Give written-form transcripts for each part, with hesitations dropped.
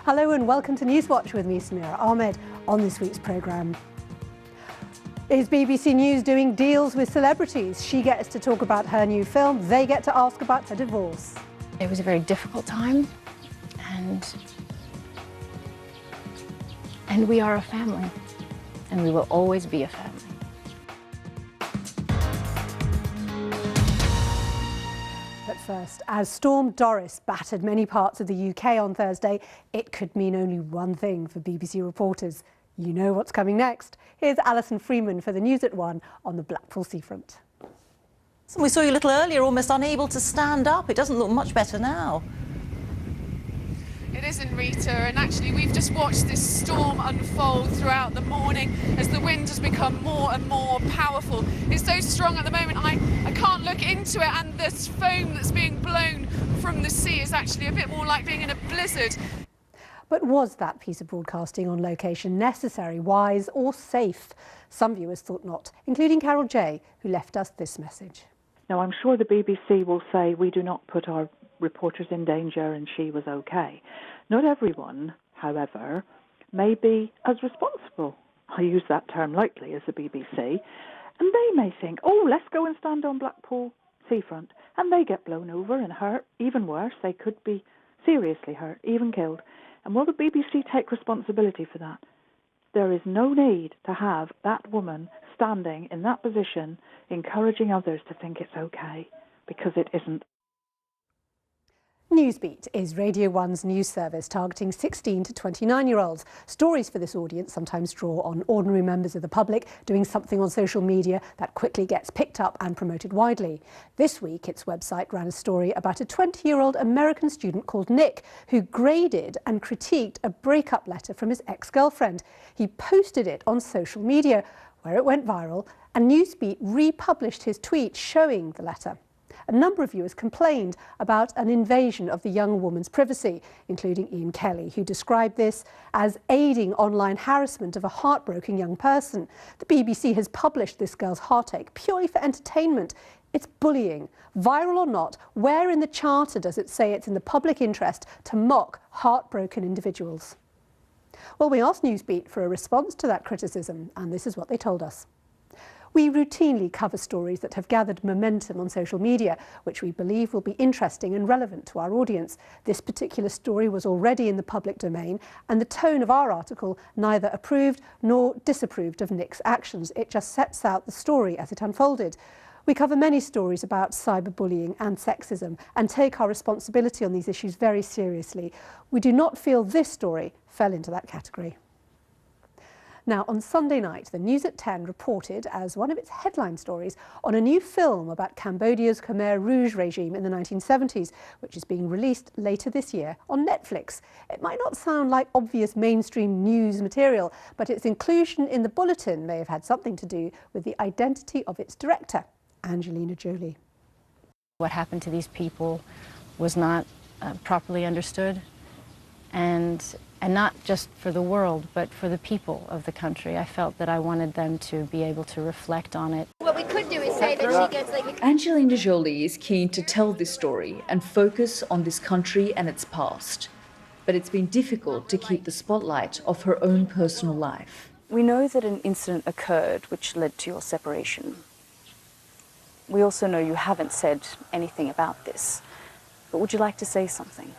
Hello and welcome to Newswatch with me, Samira Ahmed. On this week's programme, is BBC News doing deals with celebrities? She gets to talk about her new film, they get to ask about her divorce. It was a very difficult time, and we are a family, and we will always be a family. But first, as Storm Doris battered many parts of the UK on Thursday, it could mean only one thing for BBC reporters. You know what's coming next. Here's Alison Freeman for the News at 1 on the Blackpool seafront. We saw you a little earlier, almost unable to stand up. It doesn't look much better now. It isn't, Rita, and actually we've just watched this storm unfold throughout the morning as the wind has become more and more powerful. It's so strong at the moment I can't look into it, and this foam that's being blown from the sea is actually a bit more like being in a blizzard. But was that piece of broadcasting on location necessary, wise or safe? Some viewers thought not, including Carol J, who left us this message. Now, I'm sure the BBC will say we do not put our reporters in danger and she was okay. Not everyone, however, may be as responsible, I use that term lightly, as the BBC, and they may think, oh, let's go and stand on Blackpool seafront, and they get blown over and hurt. Even worse, they could be seriously hurt, even killed. And will the BBC take responsibility for that? There is no need to have that woman standing in that position encouraging others to think it's okay, because it isn't. Newsbeat is Radio 1's news service targeting 16 to 29-year-olds. Stories for this audience sometimes draw on ordinary members of the public doing something on social media that quickly gets picked up and promoted widely. This week, its website ran a story about a 20-year-old American student called Nick who graded and critiqued a breakup letter from his ex-girlfriend. He posted it on social media, where it went viral, and Newsbeat republished his tweet showing the letter. A number of viewers complained about an invasion of the young woman's privacy, including Ian Kelly, who described this as aiding online harassment of a heartbroken young person. The BBC has published this girl's heartache purely for entertainment. It's bullying. Viral or not, where in the Charter does it say it's in the public interest to mock heartbroken individuals? Well, we asked Newsbeat for a response to that criticism, and this is what they told us. We routinely cover stories that have gathered momentum on social media, which we believe will be interesting and relevant to our audience. This particular story was already in the public domain, and the tone of our article neither approved nor disapproved of Nick's actions. It just sets out the story as it unfolded. We cover many stories about cyberbullying and sexism and take our responsibility on these issues very seriously. We do not feel this story fell into that category. Now, on Sunday night, the News at 10 reported as one of its headline stories on a new film about Cambodia's Khmer Rouge regime in the 1970s, which is being released later this year on Netflix. It might not sound like obvious mainstream news material, but its inclusion in the bulletin may have had something to do with the identity of its director, Angelina Jolie. What happened to these people was not properly understood, and not just for the world, but for the people of the country. I felt that I wanted them to be able to reflect on it. What we could do is say that she gets like... Angelina Jolie is keen to tell this story and focus on this country and its past. But it's been difficult to keep the spotlight off her own personal life. We know that an incident occurred which led to your separation. We also know you haven't said anything about this. But would you like to say something?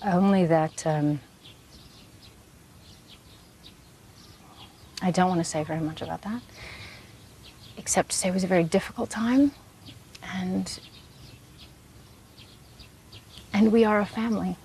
Only that I don't want to say very much about that, except to say it was a very difficult time, and we are a family.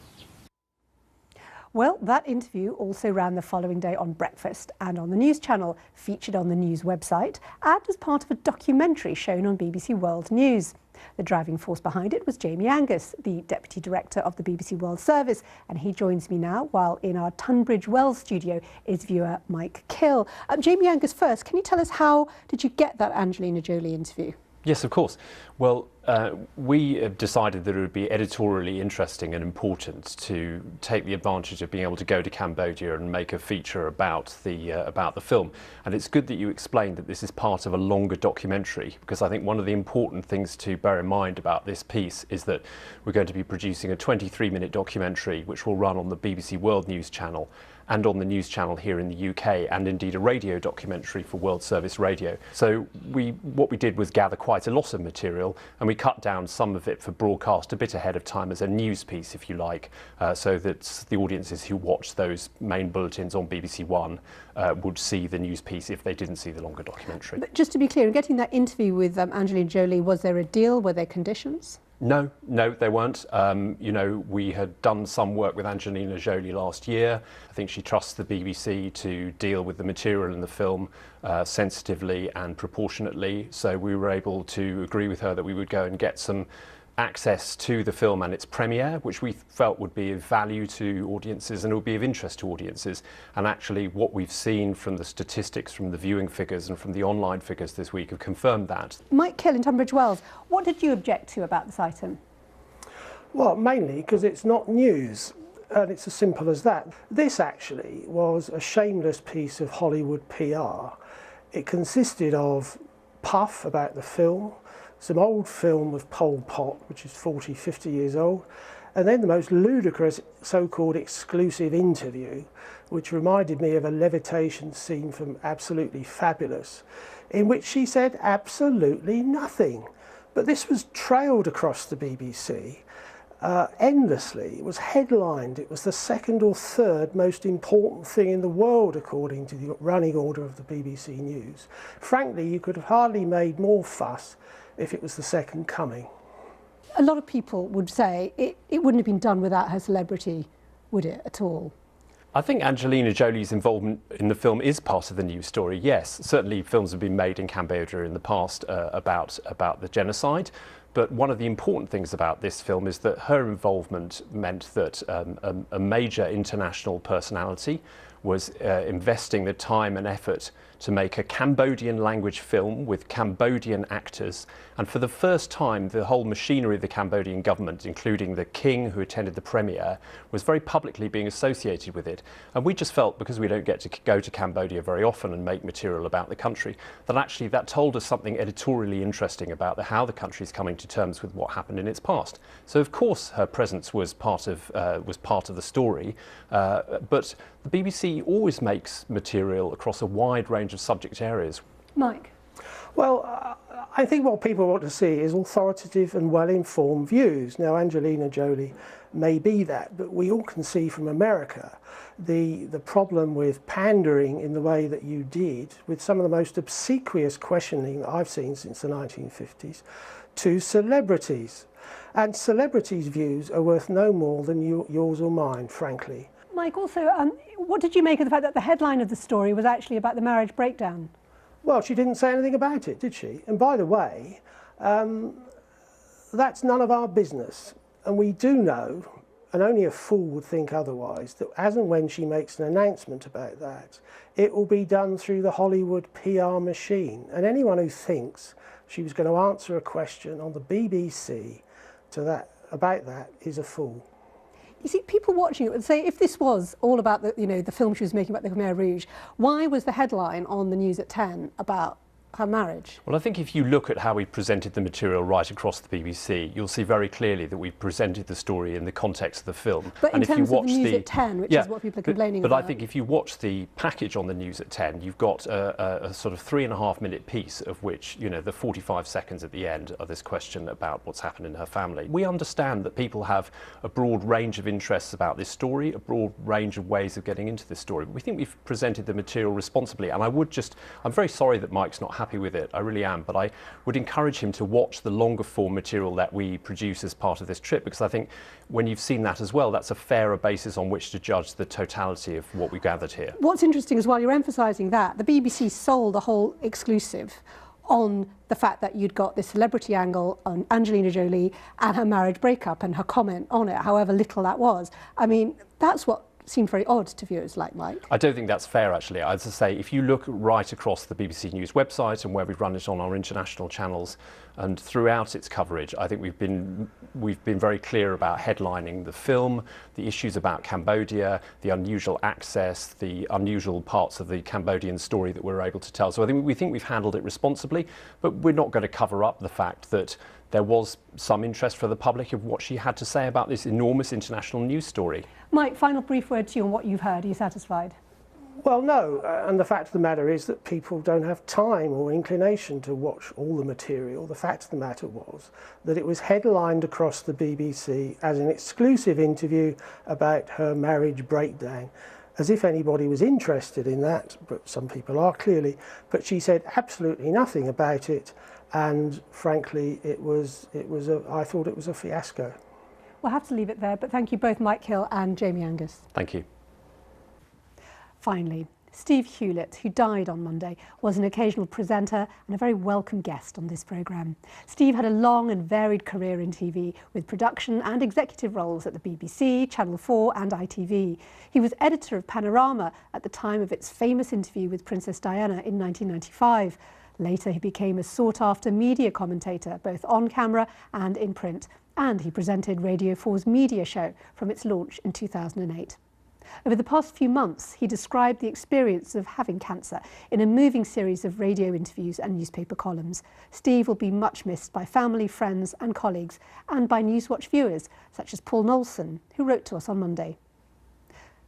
Well, that interview also ran the following day on Breakfast and on the News Channel, featured on the News website, and as part of a documentary shown on BBC World News. The driving force behind it was Jamie Angus, the Deputy Director of the BBC World Service, and he joins me now, while in our Tunbridge Wells studio is viewer Mike Kill. Jamie Angus, first, can you tell us how did you get that Angelina Jolie interview? Yes, of course. Well, We decided that it would be editorially interesting and important to take the advantage of being able to go to Cambodia and make a feature about the film. And it's good that you explained that this is part of a longer documentary, because I think one of the important things to bear in mind about this piece is that we're going to be producing a 23-minute documentary which will run on the BBC World News channel and on the news channel here in the UK, and indeed a radio documentary for World Service Radio. So what we did was gather quite a lot of material, and we cut down some of it for broadcast a bit ahead of time as a news piece, if you like, so that the audiences who watched those main bulletins on BBC One would see the news piece if they didn't see the longer documentary. But just to be clear, in getting that interview with Angelina Jolie, was there a deal? Were there conditions? No, there weren't. You know, we had done some work with Angelina Jolie last year. I think she trusts the BBC to deal with the material in the film sensitively and proportionately. So we were able to agree with her that we would go and get some access to the film and its premiere, which we felt would be of value to audiences and would be of interest to audiences. And actually what we've seen from the statistics, from the viewing figures and from the online figures this week have confirmed that. Mike Kill in Tunbridge Wells, what did you object to about this item? Well, mainly because it's not news, and it's as simple as that. This actually was a shameless piece of Hollywood PR. It consisted of puff about the film, some old film of Pol Pot, which is 40, 50 years old, and then the most ludicrous so-called exclusive interview, which reminded me of a levitation scene from Absolutely Fabulous, in which she said absolutely nothing. But this was trailed across the BBC endlessly. It was headlined. It was the second or third most important thing in the world, according to the running order of the BBC News. Frankly, you could have hardly made more fuss if it was the second coming. A lot of people would say it wouldn't have been done without her celebrity, would it, at all? I think Angelina Jolie's involvement in the film is part of the news story, yes. Certainly films have been made in Cambodia in the past about the genocide. But one of the important things about this film is that her involvement meant that a major international personality was investing the time and effort to make a Cambodian language film with Cambodian actors. And for the first time, the whole machinery of the Cambodian government, including the king who attended the premiere, was very publicly being associated with it. And we just felt, because we don't get to go to Cambodia very often and make material about the country, that actually that told us something editorially interesting about how the country's coming to terms with what happened in its past. So of course her presence was part of the story, but the BBC always makes material across a wide range of subject areas. Mike? Well, I think what people want to see is authoritative and well-informed views. Now, Angelina Jolie may be that, but we all can see from America the problem with pandering in the way that you did, with some of the most obsequious questioning I've seen since the 1950s, to celebrities. And celebrities' views are worth no more than yours or mine, frankly. Mike, also, what did you make of the fact that the headline of the story was actually about the marriage breakdown? Well, she didn't say anything about it, did she? And by the way, that's none of our business. And we do know, and only a fool would think otherwise, that as and when she makes an announcement about that, it will be done through the Hollywood PR machine. And anyone who thinks she was going to answer a question on the BBC about that is a fool. You see, people watching it would say, if this was all about the film she was making about the Khmer Rouge, why was the headline on the news at 10 about her marriage? Well, I think if you look at how we presented the material right across the BBC, you'll see very clearly that we presented the story in the context of the film. But in terms of the news at 10, which is what people are complaining about. But I think if you watch the package on the news at 10, you've got a sort of 3.5-minute piece of which, the 45 seconds at the end are this question about what's happened in her family. We understand that people have a broad range of interests about this story, a broad range of ways of getting into this story. But we think we've presented the material responsibly, and I'm very sorry that Mike's not happy with it, I really am, but I would encourage him to watch the longer form material that we produce as part of this trip, because I think when you've seen that as well, that's a fairer basis on which to judge the totality of what we gathered here. What's interesting is, while you're emphasising that, the BBC sold a whole exclusive on the fact that you'd got this celebrity angle on Angelina Jolie and her marriage breakup and her comment on it, however little that was. I mean, that's what seemed very odd to viewers like Mike. I don't think that's fair, actually. As I say, if you look right across the BBC News website and where we've run it on our international channels and throughout its coverage, I think we've been very clear about headlining the film, the issues about Cambodia, the unusual access, the unusual parts of the Cambodian story that we're able to tell. So we think we've handled it responsibly, but we're not going to cover up the fact that there was some interest for the public of what she had to say about this enormous international news story. Mike, final brief word to you on what you've heard. Are you satisfied? Well, no, and the fact of the matter is that people don't have time or inclination to watch all the material. The fact of the matter was that it was headlined across the BBC as an exclusive interview about her marriage breakdown, as if anybody was interested in that, but some people are clearly. But she said absolutely nothing about it, and frankly, I thought it was a fiasco. We'll have to leave it there, but thank you both, Mike Hill and Jamie Angus. Thank you. Finally, Steve Hewlett, who died on Monday, was an occasional presenter and a very welcome guest on this programme. Steve had a long and varied career in TV, with production and executive roles at the BBC, Channel 4 and ITV. He was editor of Panorama at the time of its famous interview with Princess Diana in 1995. Later, he became a sought-after media commentator, both on camera and in print, and he presented Radio 4's media show from its launch in 2008. Over the past few months, he described the experience of having cancer in a moving series of radio interviews and newspaper columns. Steve will be much missed by family, friends and colleagues, and by Newswatch viewers, such as Paul Knowlson, who wrote to us on Monday.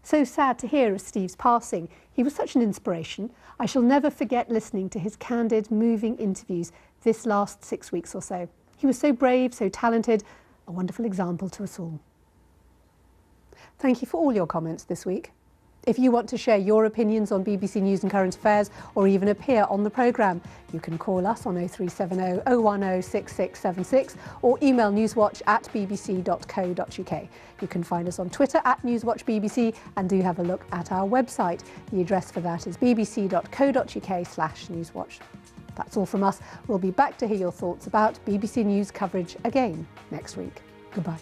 So sad to hear of Steve's passing. He was such an inspiration. I shall never forget listening to his candid, moving interviews this last 6 weeks or so. He was so brave, so talented, a wonderful example to us all. Thank you for all your comments this week. If you want to share your opinions on BBC News and Current Affairs, or even appear on the programme, you can call us on 0370 010 6676 or email newswatch@bbc.co.uk. You can find us on Twitter @NewsWatchBBC, and do have a look at our website. The address for that is bbc.co.uk/newswatch. That's all from us. We'll be back to hear your thoughts about BBC News coverage again next week. Goodbye.